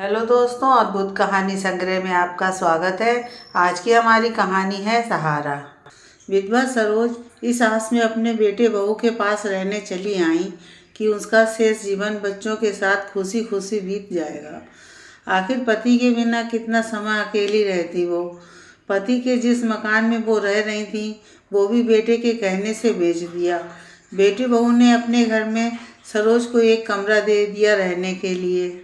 Hello दोस्तों, अद्भुत कहानी संग्रह में आपका स्वागत है। आज की हमारी कहानी है सहारा। विधवा सरोज इस आस में अपने बेटे बहू के पास रहने चली आई कि उसका शेष जीवन बच्चों के साथ खुशी खुशी बीत जाएगा। आखिर पति के बिना कितना समय अकेली रहती वो। पति के जिस मकान में वो रह रही थी वो भी बेटे के कहने से बेच दिया। बेटे बहू ने अपने घर में सरोज को एक कमरा दे दिया रहने के लिए।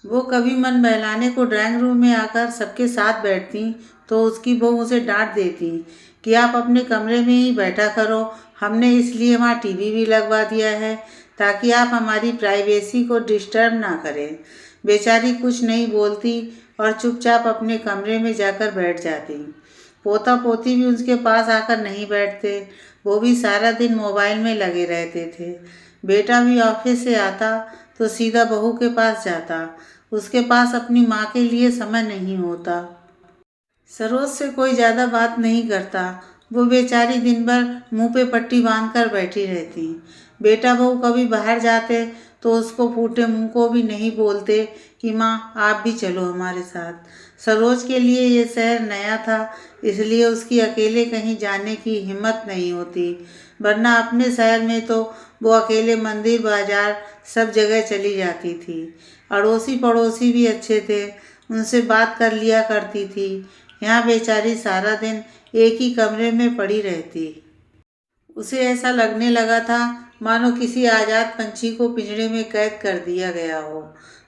वो कभी मन बहलाने को ड्राइंग रूम में आकर सबके साथ बैठती तो उसकी बहू उसे डांट देती कि आप अपने कमरे में ही बैठा करो, हमने इसलिए वहाँ टीवी भी लगवा दिया है ताकि आप हमारी प्राइवेसी को डिस्टर्ब ना करें। बेचारी कुछ नहीं बोलती और चुपचाप अपने कमरे में जाकर बैठ जाती। पोता पोती भी उसके पास आकर नहीं बैठते, वो भी सारा दिन मोबाइल में लगे रहते थे। बेटा भी ऑफिस से आता तो सीधा बहू के पास जाता, उसके पास अपनी माँ के लिए समय नहीं होता। सरोज से कोई ज़्यादा बात नहीं करता, वो बेचारी दिन भर मुंह पे पट्टी बांध कर बैठी रहती। बेटा बहू कभी बाहर जाते तो उसको फूटे मुंह को भी नहीं बोलते कि माँ आप भी चलो हमारे साथ। सरोज के लिए ये शहर नया था, इसलिए उसकी अकेले कहीं जाने की हिम्मत नहीं होती, वरना अपने शहर में तो वो अकेले मंदिर बाजार सब जगह चली जाती थी। अड़ोसी पड़ोसी भी अच्छे थे, उनसे बात कर लिया करती थी। यहाँ बेचारी सारा दिन एक ही कमरे में पड़ी रहती। उसे ऐसा लगने लगा था मानो किसी आज़ाद पंछी को पिंजरे में कैद कर दिया गया हो।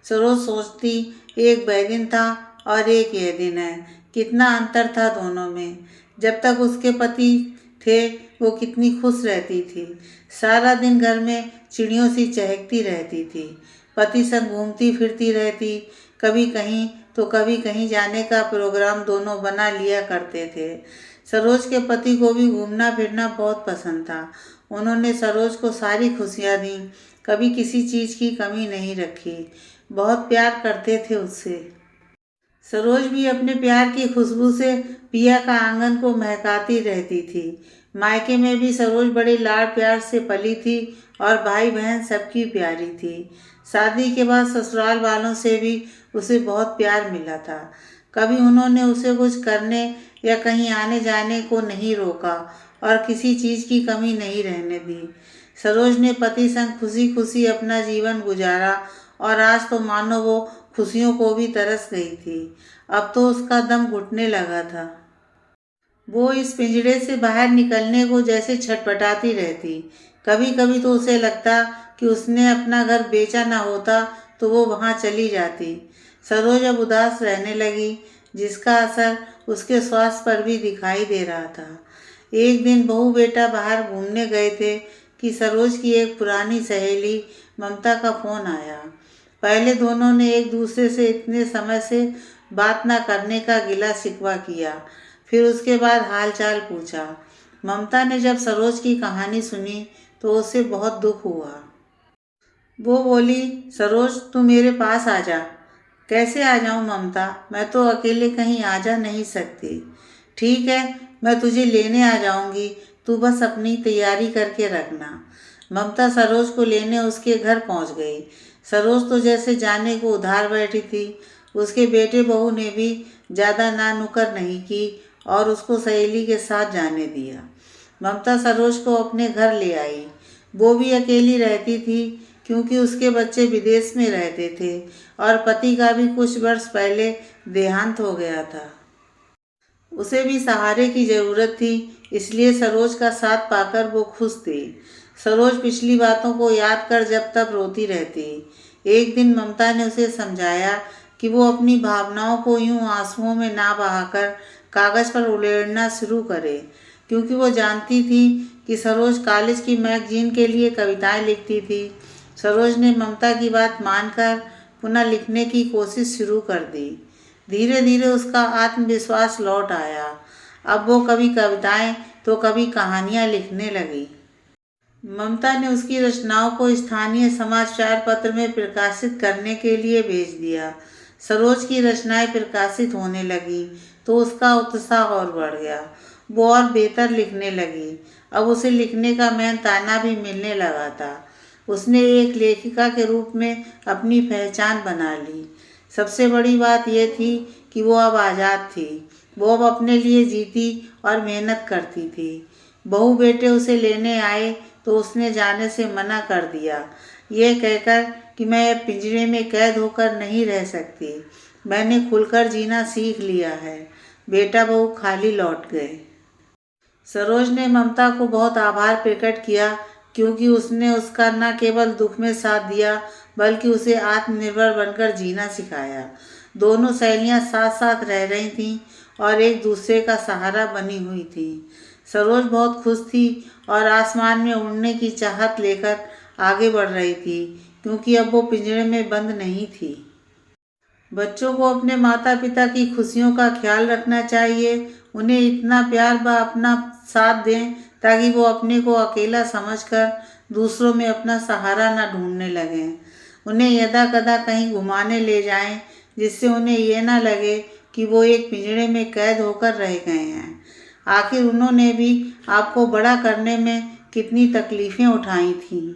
सरोज सोचती, एक बैगिन था और एक यह दिन है, कितना अंतर था दोनों में। जब तक उसके पति थे वो कितनी खुश रहती थी, सारा दिन घर में चिड़ियों सी चहकती रहती थी, पति संग घूमती फिरती रहती, कभी कहीं तो कभी कहीं जाने का प्रोग्राम दोनों बना लिया करते थे। सरोज के पति को भी घूमना फिरना बहुत पसंद था। उन्होंने सरोज को सारी खुशियाँ दी, कभी किसी चीज़ की कमी नहीं रखी, बहुत प्यार करते थे उससे। सरोज भी अपने प्यार की खुशबू से पिया का आंगन को महकाती रहती थी। मायके में भी सरोज बड़े लाड प्यार से पली थी और भाई बहन सबकी प्यारी थी। शादी के बाद ससुराल वालों से भी उसे बहुत प्यार मिला था। कभी उन्होंने उसे कुछ करने या कहीं आने जाने को नहीं रोका और किसी चीज़ की कमी नहीं रहने दी। सरोज ने पति संग खुशी खुशी अपना जीवन गुजारा और आज तो मानो वो खुशियों को भी तरस गई थी। अब तो उसका दम घुटने लगा था। वो इस पिंजरे से बाहर निकलने को जैसे छटपटाती रहती। कभी कभी तो उसे लगता कि उसने अपना घर बेचा ना होता तो वो वहाँ चली जाती। सरोज अब उदास रहने लगी, जिसका असर उसके स्वास्थ्य पर भी दिखाई दे रहा था। एक दिन बहू बेटा बाहर घूमने गए थे कि सरोज की एक पुरानी सहेली ममता का फोन आया। पहले दोनों ने एक दूसरे से इतने समय से बात ना करने का गिला शिकवा किया, फिर उसके बाद हाल चाल पूछा। ममता ने जब सरोज की कहानी सुनी तो उसे बहुत दुख हुआ। वो बोली, सरोज तू मेरे पास आ जा। कैसे आ जाऊं ममता, मैं तो अकेले कहीं आ जा नहीं सकती। ठीक है, मैं तुझे लेने आ जाऊंगी, तू बस अपनी तैयारी करके रखना। ममता सरोज को लेने उसके घर पहुंच गई। सरोज तो जैसे जाने को उधार बैठी थी। उसके बेटे बहू ने भी ज़्यादा ना नुकर नहीं की और उसको सहेली के साथ जाने दिया। ममता सरोज को अपने घर ले आई। वो भी अकेली रहती थी क्योंकि उसके बच्चे विदेश में रहते थे और पति का भी कुछ वर्ष पहले देहांत हो गया था। उसे भी सहारे की ज़रूरत थी, इसलिए सरोज का साथ पाकर वो खुश थी। सरोज पिछली बातों को याद कर जब तब रोती रहती। एक दिन ममता ने उसे समझाया कि वो अपनी भावनाओं को यूं आंसुओं में ना बहाकर कागज़ पर उड़ेलना शुरू करे, क्योंकि वो जानती थी कि सरोज कॉलेज की मैगजीन के लिए कविताएं लिखती थी। सरोज ने ममता की बात मानकर पुनः लिखने की कोशिश शुरू कर दी। धीरे धीरे उसका आत्मविश्वास लौट आया। अब वो कभी कविताएं तो कभी कहानियां लिखने लगी। ममता ने उसकी रचनाओं को स्थानीय समाचार पत्र में प्रकाशित करने के लिए भेज दिया। सरोज की रचनाएं प्रकाशित होने लगी तो उसका उत्साह और बढ़ गया। वो और बेहतर लिखने लगी। अब उसे लिखने का मेहनताना भी मिलने लगा था। उसने एक लेखिका के रूप में अपनी पहचान बना ली। सबसे बड़ी बात यह थी कि वो अब आज़ाद थी। वो अब अपने लिए जीती और मेहनत करती थी। बहू बेटे उसे लेने आए तो उसने जाने से मना कर दिया, ये कहकर कि मैं अब पिंजरे में कैद होकर नहीं रह सकती। मैंने खुलकर जीना सीख लिया है। बेटा बहू खाली लौट गए। सरोज ने ममता को बहुत आभार प्रकट किया, क्योंकि उसने उसका न केवल दुख में साथ दिया बल्कि उसे आत्मनिर्भर बनकर जीना सिखाया। दोनों सहेलियां साथ साथ रह रही थीं और एक दूसरे का सहारा बनी हुई थीं। सरोज बहुत खुश थी और आसमान में उड़ने की चाहत लेकर आगे बढ़ रही थी, क्योंकि अब वो पिंजरे में बंद नहीं थी। बच्चों को अपने माता पिता की खुशियों का ख्याल रखना चाहिए। उन्हें इतना प्यार व अपना साथ दें ताकि वो अपने को अकेला समझकर दूसरों में अपना सहारा न ढूंढने लगें। उन्हें यदा कदा कहीं घुमाने ले जाएं, जिससे उन्हें ये ना लगे कि वो एक पिंजरे में कैद होकर रह गए हैं। आखिर उन्होंने भी आपको बड़ा करने में कितनी तकलीफ़ें उठाई थीं।